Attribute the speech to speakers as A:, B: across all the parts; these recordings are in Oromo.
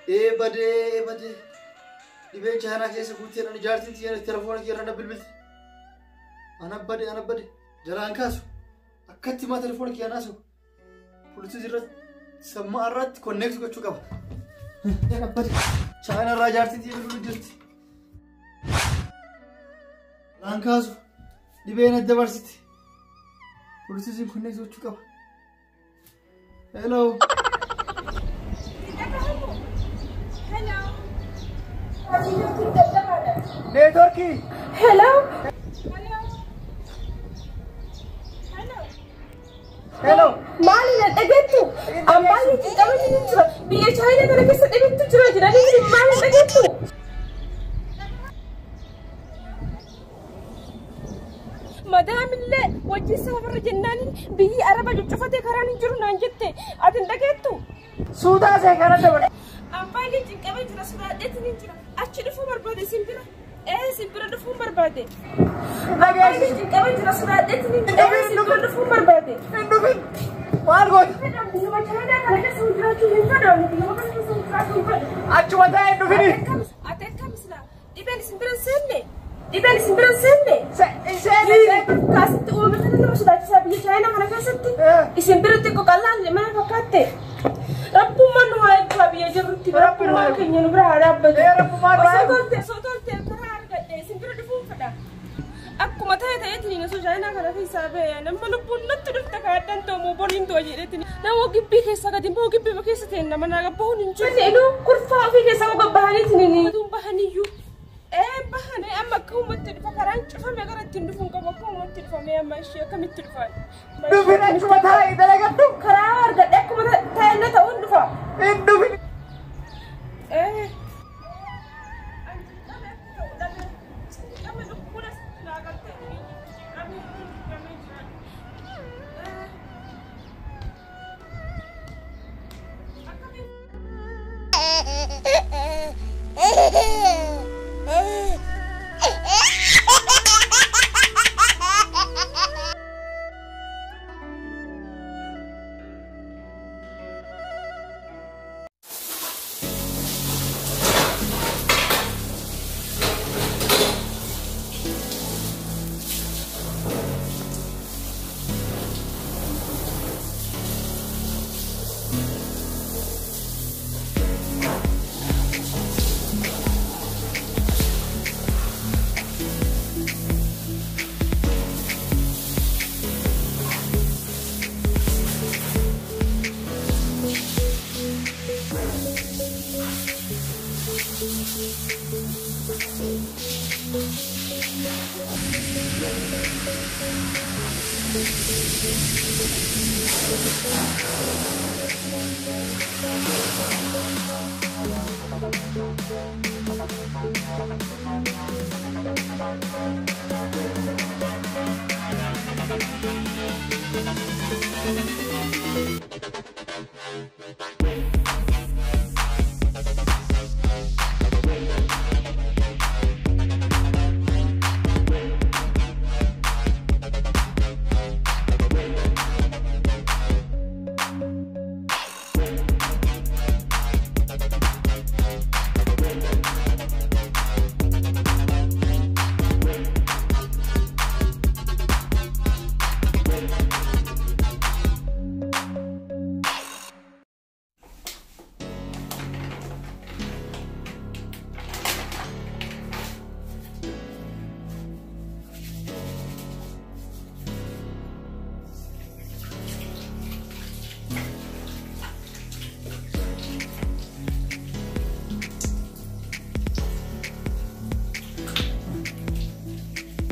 A: bade. Dibeen jaana keessa guuteen ani jaartiin tiyana telefoona kee irra bilbilti. Ana bade. Jalaan kaasu. Akkatti maa telefoona kee anaasu. Pulisiis irratti sammaa irratti konneekti gochuu qaba. Ana bade. Jaana irraa jaartiin tiyana bilbilu jirti. Jalaan kaasu. Dibeen adda barsiti. Pulisiisiin konneekti gochuu qaba. Hello. Networki.
B: Hello. Mali na dagattu. Amali ti kamati jira. Biya China kana kesa dagattu jira. Ni mali dagattu. Madam ille wajji safar jennani biyi araba jucufate karani jiru nan jette. Atin dagattu.
A: Suudaa se kana dabale.
B: Amali ti kamati jira sudaadeti ni jira. Achi dhufu barbaade simpira. Simpira dhufu barbaade. Amali ti kamati jira sudaadeti ni jira. Simpira dhufu barbaade.
A: Indubi. Maal gooti? Achuma ta'e dhufini.
B: Ati akkamisla dhibeen simpira seenne. Kaasitti uummatni nama sodaachisaa biyya Chaayinaa kana keessatti isin biratti qoqallaan mana fakkaatte. Rabbummaan nu haa eebbaa biyya jirrutti rabbummaan keenya nu bira haa dhaabbatu. Osoo toltee karaa argadhe isin bira dhufuun fedha. Akkuma ta'eetiin osoo Chaayinaa kana keessaa ba'e nama lubbuun natti dhufte kaaddan ta'u boriin ta'u jedheetiin nama gibbii keessa gadi immoo gibbii keessa ta'e nama naa gabbahuun hin jiru. Inni kurfaa ofii keessaa gabbahaniitiin inni bahaniyyuu. Bahane amma akkamitti dhufa karaan cufame gara ittiin dhufuun qabu akkamitti dhufame amma ishee akkamitti dhufan.
A: Dhufin achuma taa'ee dalagadhu.
B: Karaa argadhe akkuma taa'ee ta'uun dhufa.
A: Hin dhufin.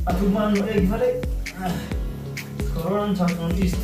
A: Aduman gimana? Corona sangat is.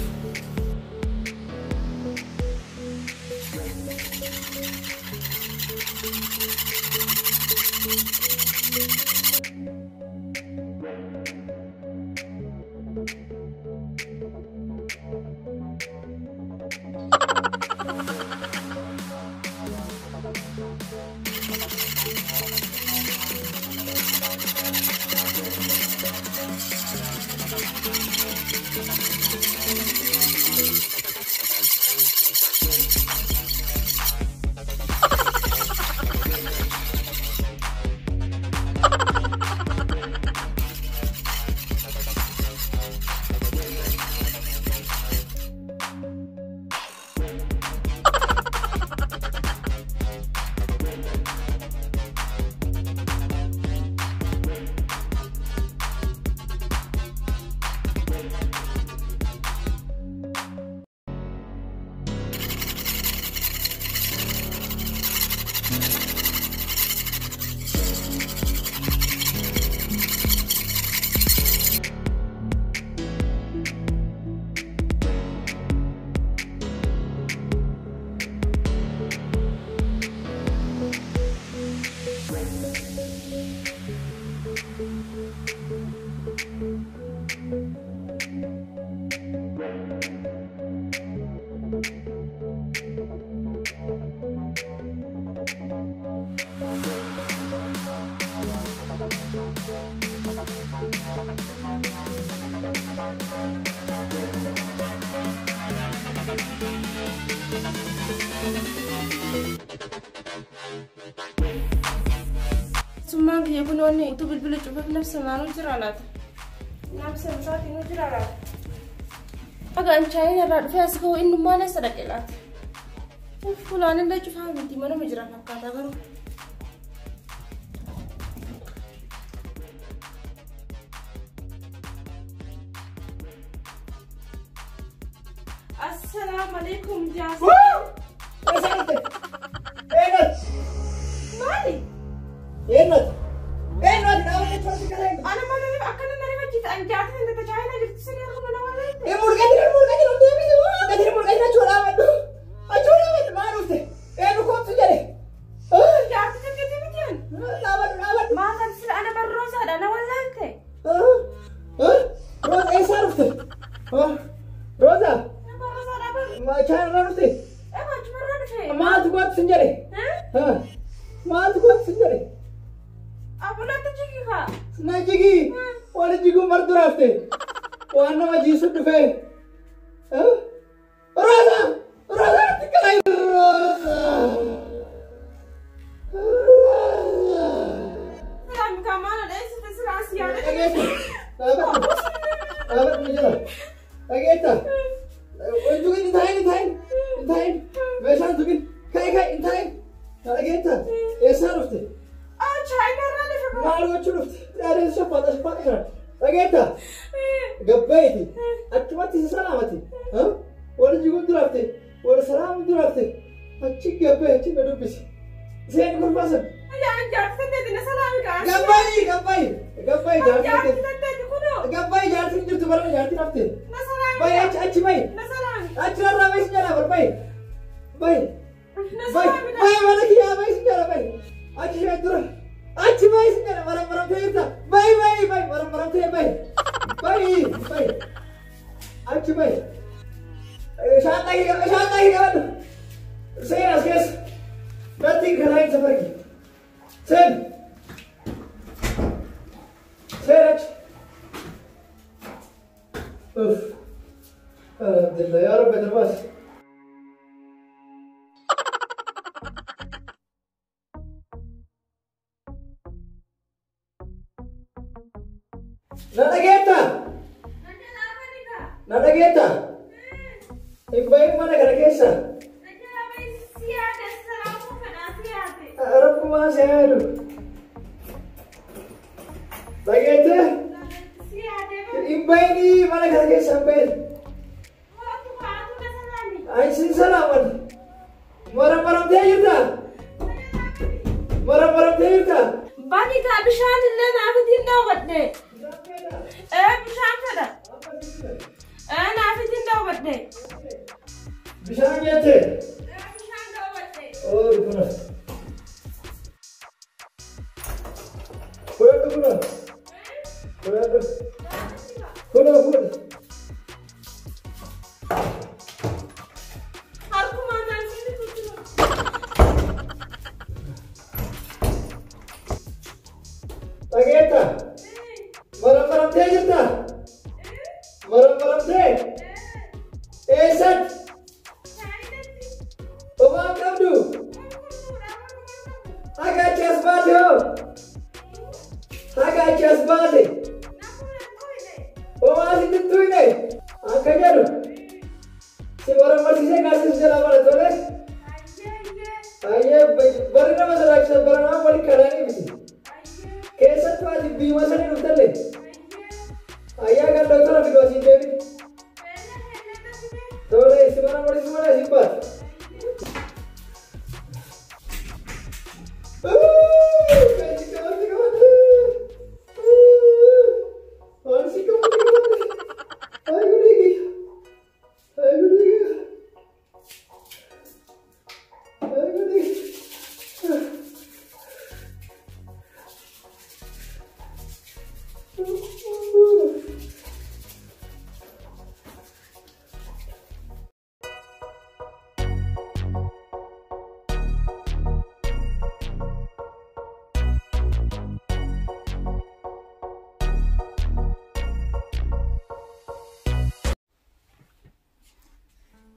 B: Sumang dia pun ni itu bil coba nafsu malu jeralat. Nafsu saat ini jeralat. Agak ancai ya rat face ko in mana sadak elat. Fulan anda cuba di mana menjerat kata baru. Assalamualaikum Jason.
A: Enak.
B: Mali.
A: Enak. Enak. Nama itu pasti keren.
B: Anak mana ni akan nari macam anjat ni dekat China gitu sini aku mana mana.
A: Murga tidak untuk ini semua. Kadang murga tidak curang itu. Curang malu sih. Kau sudah deh.
B: Anjat ni gitu macam.
A: Lawan.
B: Makan sila anak baru rosa ada anak walang ke.
A: Rosa saruf sih. Rosa.
B: Anak rosa ada apa?
A: Macam saruf sih.
B: Macam mana sih?
A: Maat kuat sendiri. Maat kuat sendiri.
B: Apa nanti ciki kak?
A: Najigi. Wala jigo mardurafte. Wana majisu dufe. Rosa. Rosa tikai. Rosa.
B: Kami kamana deh sudah serasi ada.
A: Abad menjelaskan. Ageta. Juga intain. Besan juga. Kai intain. Ageta. Esaruf te.
B: China rani fikir.
A: Malu curut. Ada siapa kan? Ageta. Gabbaiti. Atmati salamati. Wala juga durafte. Wala salam durafte. Acik gabbaiti nadubis. Sen kurbasan.
B: Ya anjat tadi dina salam kan.
A: Gabbai
B: Anjat tadi kuno.
A: Gabbai jarti itu barang jarti nafte.
B: Na salam.
A: Bai aci bai.
B: Na salam.
A: Aci ramai sejarah berbai. Bai.
B: Na
A: Bai.
B: salam.
A: Bai mana kia bai sejarah bai. Aci sejarah. Aci bai sejarah barang kita. Bai barang kita bai. Bai. Aci bai. Saat lagi kawan. Saya guys. Berarti kalian seperti. Sen. Alhamdulillah ya Rabbi terbas. Nada Geta. Ibaik mana gara kesa? Arab kuma seharu. Bagete? Ibaik ni mana gara kesa sampai? Aisin salaman. Marah dia juga.
B: Bani ka bishan le na fitin dawat ne. Bishan kada. Na fitin dawat ne.
A: Bisa ngete.
B: Bishan dawat ne.
A: Oh, benar. Benar.
B: Aku mana sini kucing.
A: Bageta. Marah dia juga. Marah dia. Esat. Omam kabdu. Agak jas bade. Omam itu ini. Angkat jaru. Si orang masih saya kasih sejarah mana tu le? Ayah, baru nama saya baru nama balik kerana ini. Kesat tu ada bima sana nutar le. Ayah kan doktor ambil wasit dewi. Tu le, semana simpat.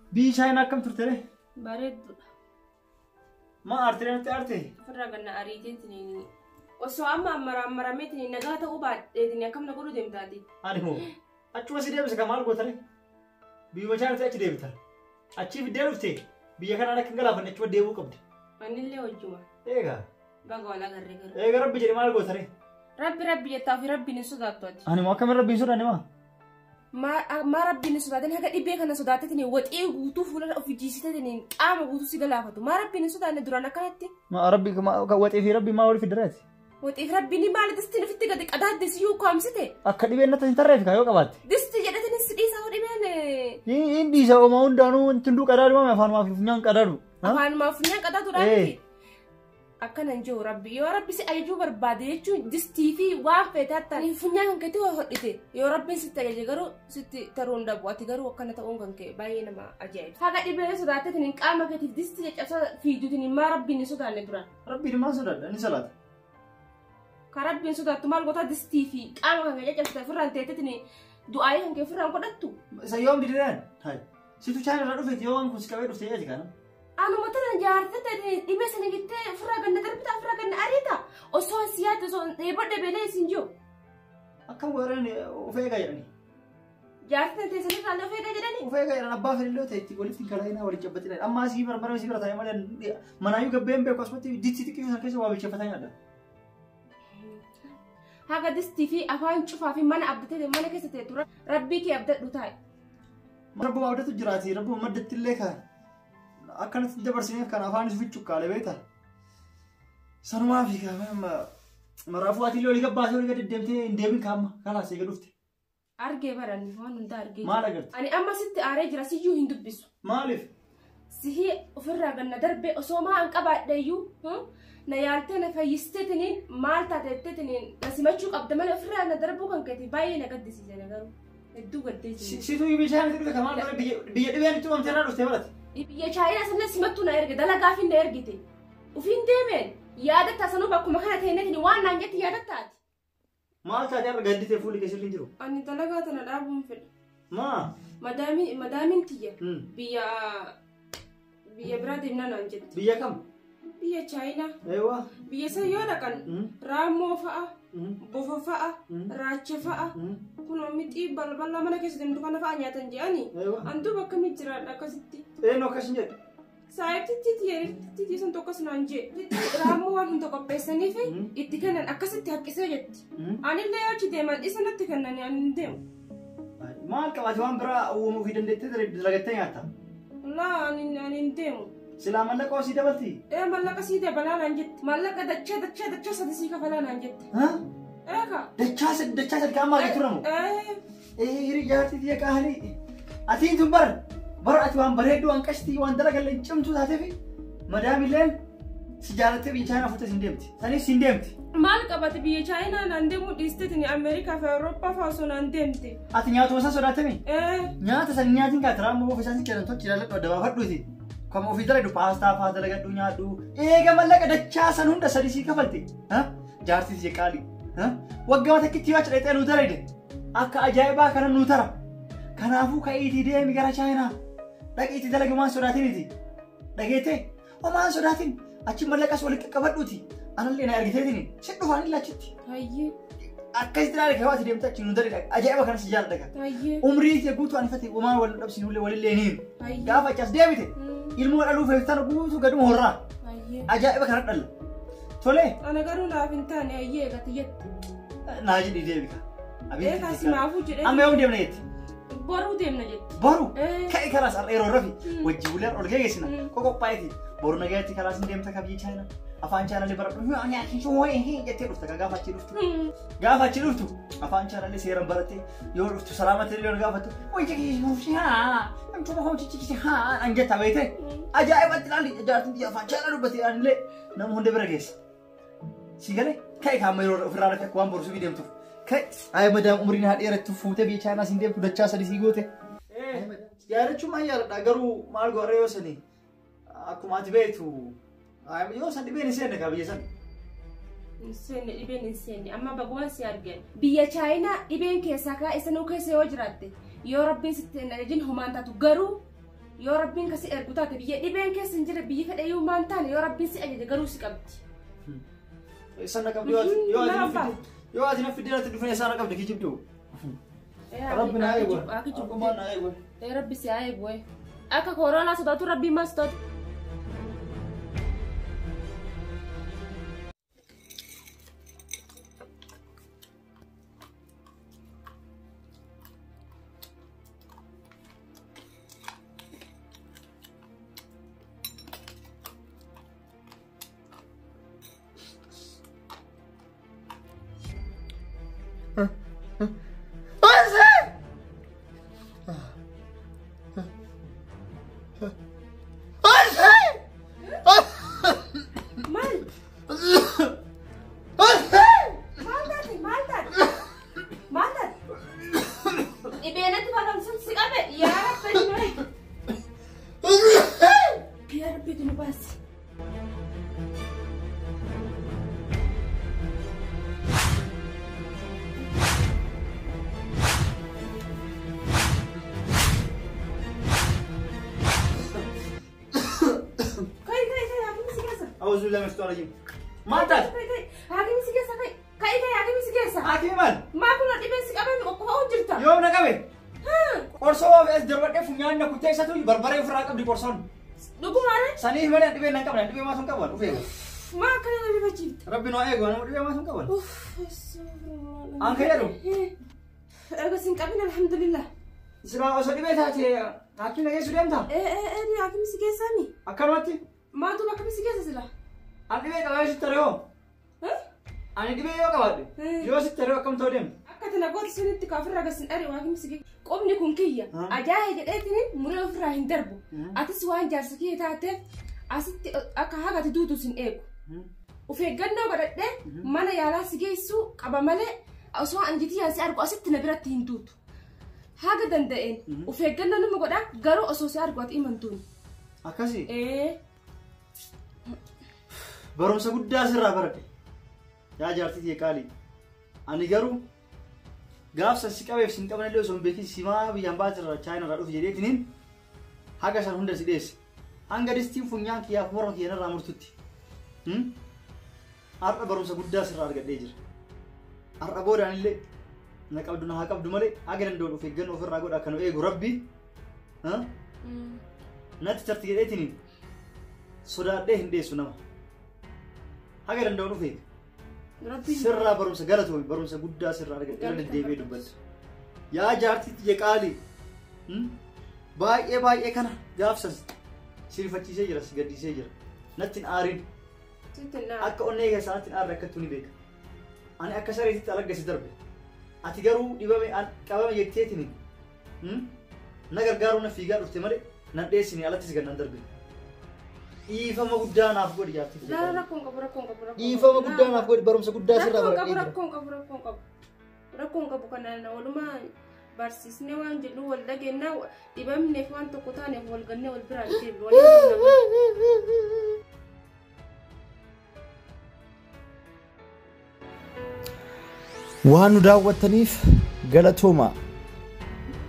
A: Bi China kam turte le?
B: Bareeddudha.
A: ما أرتين أنت أرتين
B: فرقنا أريدين تنيني وسؤال ما أمر متني نجاة أوباد إذن كم نقوله دم تادي
A: أنا هو أشوف سيدي بس كمال قطري بيوجهنا تأتي ديم ترى أشوف الديم فتي بيجانا أنا كنقلا فنشوف ديمو كبد
B: أنا اللي وجوه
A: إيجا
B: بقول لك الرجال
A: إيجا ربي جري مال قطري
B: ربي يتافي ربي نسودات تودي
A: أنا ما كمل ربي يسود أنا
B: ما ربي نسودات هكذا إبيك أنا سوداتني وإيه وطوف ولا في جيستني أما وطوسي قلافته ما ربي نسودات ندرنا كاتي
A: ما ربي ما وإيه في ربي ما ولي في الدراسة
B: وإيه ربي نبالي دستي نفتي قدك أداد دسيو كامسته
A: أكيد بينا تنترف كايو كبات
B: دستي جدتني السدي ساوري بينه
A: إن دي سو ما وندانو تندو كدارو ما فان ما في فنان كدارو
B: فان ما فنان كدارو رابي أكن أنجو ربي يا ربي سأيجو بربادي شو دستي في واقف تاتا فنان كتير وهديته يا ربي ستة جرو ستة ترون دبواتي جرو وكان تاون كنك باين ما أجايب هذا إبلة سوداتة تنين كأما كتير دستي جأسا في جودني ما ربي نسودان نبرا
A: ربي ما سودان أنا سلات
B: كربي سودات تمال قطع دستي في كأما كنك جأسا فران تيتني دعائي كنك فران قدرتو
A: سيوم ديران هاي سيتو شايل رادو في يوم كوس كبير وستي أجي كنا
B: أنا مثلاً جارتة تدري مثلاً جت فراغنا دربت فراغنا أريدا أصلا سيادة صون يبرد بيني سنجو
A: أكم وراني وفيك يعني
B: جارتة تسني كلا فيك جراني
A: وفيك يعني أبا في اللو تيجي تقولي في كلاينا ولا جبتنا أما سيبر برا سيبر تايم ولا منايو كبيم بكوسمتي ديتي تكيف سكيس وابي شفتني هذا
B: هذا دستي في أفان شوفها في من أبدت من كيس تطور ربي كي أبدت دوتاي
A: ربو أبدت جراتي ربو مدت الليكها أكنت تدبر سنين كان أفاني في تشوكا لبيتها صار ما في كمان مرافواتي لو لقى باسه لقى دمتي إنديبين كام خلاص يقدرتي
B: أرجع براني هون ندا أرجع
A: ما لقيت
B: أنا أما ست أرجع راسي جو هندو بيسو
A: مالف
B: سهي وفرّاغنا دربي أسوما أنك أبعد دايو نيالتنا فيستتنين مالتا تتتنين بس ما تشوك أبدا ما فرّاغنا دربو كان كتي باين قد سيزنا قالوا الدو قد سيزنا
A: سيتو يبيشان تقول كمان بيجي تقوم تنادوا استمرت
B: يا شاينا سنة سمتونا إرجع دلا قافين إرجعتي وفين ديمن يادة تاسنو بكم مكانة هنا وانا نجت يادة تات
A: مالتا جار قد تفولي كسر لينجرو
B: أني دلا قاتنا دابون في
A: ما
B: مدامين تيجي بيا برادي منا نجت
A: بيا كم
B: بيا شاينا
A: أيوة
B: بيا سيونا كان رامو فا بوفا فا راتش فا كنا متي بلا ما نكسر دم دكان فا نيا تنجاني
A: أيوة
B: أنتو بكم يجرا نكسرتي
A: إيه نوكسنجت
B: saya titi sentuh kes nanje ramu wan untuk kopesani fe itikan akas tiap kesajet anil leo cite man isana tikan nani andem
A: mal kawajuan bra uwo mu fidan dete dalagate ngata
B: la anin dem
A: selama la ko sida balti
B: malaka sida bala nanjet malaka daccha sadisi ka bala nanjet
A: ha
B: eka
A: daccha kama gituramu iri jati dia kahani atin tumbar برأت وان بريدو وان كشتي وان دلق اللي جمتو تاتفي مدام اللين سجارتي بيجانا فوتا سندمتي ثاني سندمتي
B: مالك أبات بيجانا نندمو ديستني أمريكا في أوروبا فاسو نندمتي
A: أتنيا توسا سوداتمي نياتا سنيا تنكا ترام مو فساسي كيران تو كيرالك ودوا فدوتي كما في دلق دو باستا فادلق دو نيادو إيغا ملك دچا سنون دا سديسي كفلتي ها جارتي سيكالي ها وقما تكتي واچ ريتي نو تريد أكا أجايبا كان نو ترى كنافو كايتي دي ميغرا چاينا لقيتي دلق ما سوداتينيتي لقيتي وما سوداتين أشي ملكاس ولك كبدوتي أنا اللي أنا أرجعتني شدوا فاني لا شتي
B: هاي
A: أكيد ترى لك هواتي ديم تأكل ندري لك أجايبك أنا سجال لك
B: هاي
A: عمري تقول أنا فتي وما ولا نفسي ولا لينين قافة جالس ديابتي ilmu alu faytan guutu gadu horra ajaa'ib kana dhalla tole
B: ana garu la fintan ayye gatiyet
A: naaji deebika
B: abi kasmaafu jide
A: amma yoom deemna yetti
B: boru deemna jet
A: boru kai kalas arero rafi wajji bulan olgeesina qoqophayti boru nagaati kalas deemta kabi china afaan china le baradu ani akin sho way he jette dufta gaafachi duftu afaan china le seeran barate yoo duftu salaamati le gaafatu wajji mushi ha antu ma hoji ha anjata bayte ajaa'ib atlali jaartin afaan china dubati anle nam hunde biragees sigale kai kamayro ofirara ka kwam boru subi deemtu kai ay madam umrina hadiyaratu fuute bi china sindem dacha sadi sigote yaarachu ma yaara garu maal goreyo sani akuma atibetu ay yo sadi beni sene ka biyesan
B: sene ibeni sene amma bagwan si argen biya china iben kesa ka isanu kese wajratte yo rabbi sitte najin humanta tu garu يا ربي إنك سئر قطعت بيجي دبين كيس نجرب بيجي فدا يوم ما أنتاني يا ربي سئر جروسي قبتي
A: سنة قبل يو أدي نفدي لا تدفني سنة قبل كي جبتو ربنا أيوة أكمان أيوة
B: يا ربي سعيب وين أكا كورونا صداتو ربي ما صدات
A: أعوذ بالله من الشيطان الرجيم. ما أنت؟
B: هاكي مسكيسة كاي هاكي مسكيسة.
A: هاكي من؟
B: ما كنا نبي سكابين مقهى جرتا.
A: يوم نكمل. قرصوا في أسدر وقت فنيان نكتة ساتو بربرة فراق أبدي قرصون.
B: نقول ماله؟
A: سنيه من نبي نكمل نبي ما سون كمل وفيه.
B: ما كنا نبي بجيب.
A: ربي نوعي قانا نبي ما سون كمل. أنك يا رو.
B: بس نكمل الحمد لله.
A: سلا أصلي بيتها هاكي نجي سوديم تا.
B: إيه هاكي مسكيسة مي.
A: أكرمتي؟
B: ما تو باكي مسكيسة سلا.
A: أنا بيت كواش تريو. أنا دي بيت كوادي. يوش تريو كم توديم.
B: أكتنا قلت سنة كافر رجس أري واقي مسكي. قومني كونكية. أجاهد الأثنين مرة فراه دربو. أتسوان جالسكية تاعته. أست أكهاجة تدودو سن إيكو. وفي الجنة بدأ mana yala sigeessu qaba malee osoo anjitii asi argu asitti na biratti hin tuutu haga danda'een of eeggannoo nama godha garuu osoo si argu ati imantuun
A: akkasi barumsa guddaa sirraa baradhe yaa jaartii qaalii ani garuu gaafsa si qabeef sin qaban illee osoo hin beekin simaa biyyaan baasirra chaayina irraa dhufu jedheetiniin haga san hunda si dheesse hanga distiin funyaan kiyyaaf morma kiyyan irraa murtutti arra barumsa guddaa sirraa argadhee jira arra boodaan illee na qabdu na haa qabdu malee haga danda'u of eeggannoo ofirraa godha kan eegu rabbi natti tarti jedheetiniin sodaadhee hin dheessu nama haga danda'u of eegu sirraa barumsa galatoomi barumsa guddaa sirraa argadhee deddeebi'ee dubbadha yaa jaartiitti jeqaalii baay'ee kana gaafsas sirfachiisee jira si gaddisee jira nattiin aariin akka onnee keessaa nattiin aarre akkattuu ni beeka ani akka sareetitti alaggasi darbe ati garuu dhibame qabame jetteetini na gargaaruu na fiigaa dhufte malee nan dheessini alattis gannan darbe dhiifama guddaa naaf godhi jaartii dhiifama guddaa naaf godhi barumsa guddaa sirraa baradhee jira
B: rakkoon qabu kanaan walumaa barsiisnee waan jedhu wal dhageenyaa dhibamneef waan tokko taaneef wal gannee wal biraan deebiin
C: waan nu daawwattaniif galatooma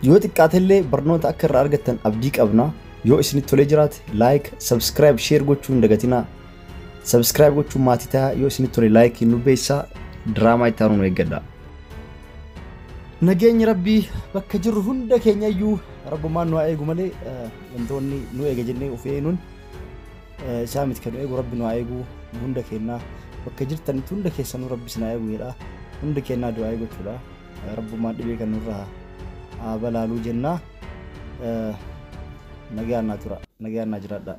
C: yoo xiqqaatellee barnoota akka irraa argattan abdii qabna yoo isinitti tolee jiraate like subscribe share gochuu hin dagatinaa subscribe gochuu maatii ta'a yoo isinitti tolee like nu beesaa diraamaa itti aanuun eeggadha nageenya rabbii bakka jirru hunda keenya iyyuu rabbumaan nu haa eegu malee wantoonni nu eega jennee of eenuun isaa miti kan eegu rabbi nu haa eegu hunda keenyaa bakka jirtanitti hunda keessanuu rabbi sinaa eegu jedha hundi keenyaa du'aa gochuudha rabbumaan dhibee kan nurraa balaaluu jennaa nagaan naa tura nagaan naa jiraadha